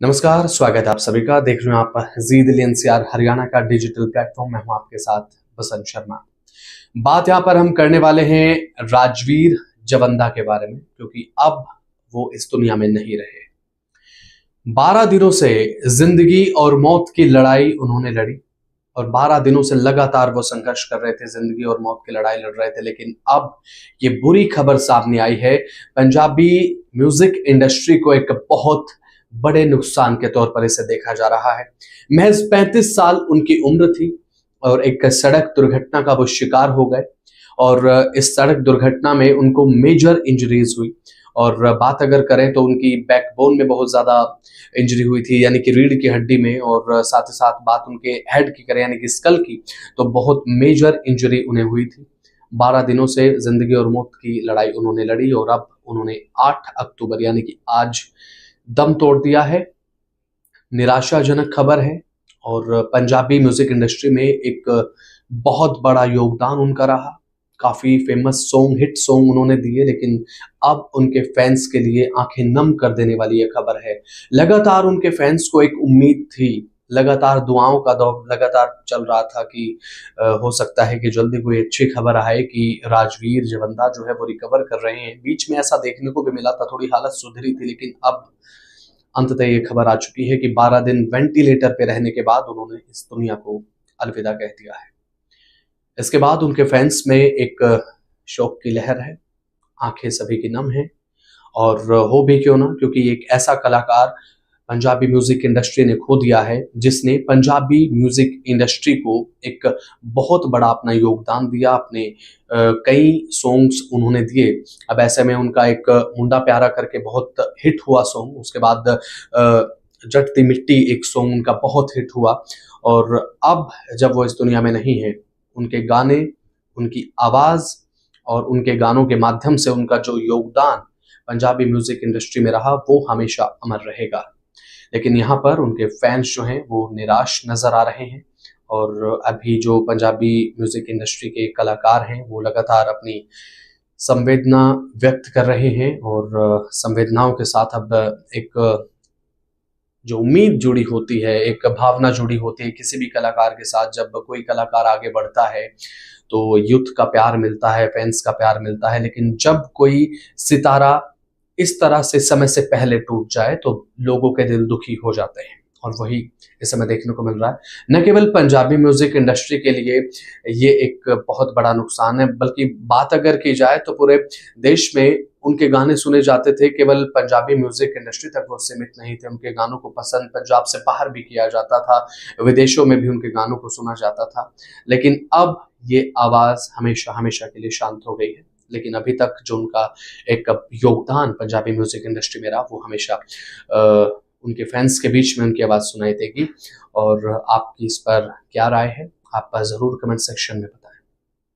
नमस्कार, स्वागत है आप सभी का। देख रहे हो आप जी दिल्ली एनसीआर हरियाणा का डिजिटल प्लेटफॉर्म। मैं हूं आपके साथ बसंत शर्मा। बात यहां पर हम करने वाले हैं राजवीर जवंदा के बारे में, क्योंकि अब वो इस दुनिया में नहीं रहे। 12 दिनों से जिंदगी और मौत की लड़ाई उन्होंने लड़ी और 12 दिनों से लगातार वो संघर्ष कर रहे थे, जिंदगी और मौत की लड़ाई लड़ रहे थे। लेकिन अब ये बुरी खबर सामने आई है। पंजाबी म्यूजिक इंडस्ट्री को एक बहुत बड़े नुकसान के तौर पर इसे देखा जा रहा है। महज 35 साल उनकी उम्र थी और एक सड़क दुर्घटना का वो शिकार हो गए और इस सड़क दुर्घटना में उनको मेजर इंजरीज हुई। और बात अगर करें तो उनकी बैकबोन में बहुत ज्यादा इंजरी हुई थी, यानी कि रीढ़ की हड्डी में, और साथ ही साथ बात उनके हेड की करें यानी कि स्कल की, तो बहुत मेजर इंजरी उन्हें हुई थी। 12 दिनों से जिंदगी और मौत की लड़ाई उन्होंने लड़ी और अब उन्होंने 8 अक्टूबर यानी कि आज दम तोड़ दिया है। निराशाजनक खबर है और पंजाबी म्यूजिक इंडस्ट्री में एक बहुत बड़ा योगदान उनका रहा। काफी फेमस सॉन्ग, हिट सॉन्ग उन्होंने दिए, लेकिन अब उनके फैंस के लिए आंखें नम कर देने वाली ये खबर है। लगातार उनके फैंस को एक उम्मीद थी, लगातार दुआओं का दौर लगातार चल रहा था कि हो सकता है कि जल्दी कोई अच्छी खबर आए कि राजवीर जवंदा जो है वो रिकवर कर रहे हैं। बीच में ऐसा देखने को भी मिला था, थोड़ी हालत सुधरी थी, लेकिन अब अंततः ये खबर आ चुकी है कि 12 दिन वेंटिलेटर पे रहने के बाद उन्होंने इस दुनिया को अलविदा कह दिया है। इसके बाद उनके फैंस में एक शोक की लहर है, आंखें सभी की नम हैं। और हो भी क्यों ना, क्योंकि एक ऐसा कलाकार पंजाबी म्यूजिक इंडस्ट्री ने खो दिया है जिसने पंजाबी म्यूजिक इंडस्ट्री को एक बहुत बड़ा अपना योगदान दिया। अपने कई सॉन्ग्स उन्होंने दिए। अब ऐसे में उनका एक मुंडा प्यारा करके बहुत हिट हुआ सॉन्ग, उसके बाद जटती मिट्टी एक सॉन्ग उनका बहुत हिट हुआ। और अब जब वो इस दुनिया में नहीं है, उनके गाने, उनकी आवाज और उनके गानों के माध्यम से उनका जो योगदान पंजाबी म्यूजिक इंडस्ट्री में रहा वो हमेशा अमर रहेगा। लेकिन यहाँ पर उनके फैंस जो हैं वो निराश नजर आ रहे हैं और अभी जो पंजाबी म्यूजिक इंडस्ट्री के कलाकार हैं वो लगातार अपनी संवेदना व्यक्त कर रहे हैं और संवेदनाओं के साथ अब एक जो उम्मीद जुड़ी होती है, एक भावना जुड़ी होती है किसी भी कलाकार के साथ। जब कोई कलाकार आगे बढ़ता है तो यूथ का प्यार मिलता है, फैंस का प्यार मिलता है, लेकिन जब कोई सितारा इस तरह से समय से पहले टूट जाए तो लोगों के दिल दुखी हो जाते हैं। और वही इस समय देखने को मिल रहा है। न केवल पंजाबी म्यूजिक इंडस्ट्री के लिए ये एक बहुत बड़ा नुकसान है, बल्कि बात अगर की जाए तो पूरे देश में उनके गाने सुने जाते थे। केवल पंजाबी म्यूजिक इंडस्ट्री तक वो सीमित नहीं थे, उनके गानों को पसंद पंजाब से बाहर भी किया जाता था, विदेशों में भी उनके गानों को सुना जाता था। लेकिन अब ये आवाज हमेशा हमेशा के लिए शांत हो गई है। लेकिन अभी तक जो उनका एक योगदान पंजाबी म्यूजिक इंडस्ट्री में रहा वो हमेशा उनके फैंस के बीच में उनकी आवाज सुनाई देगी। और आपकी इस पर क्या राय है, आप जरूर कमेंट सेक्शन में बताएं।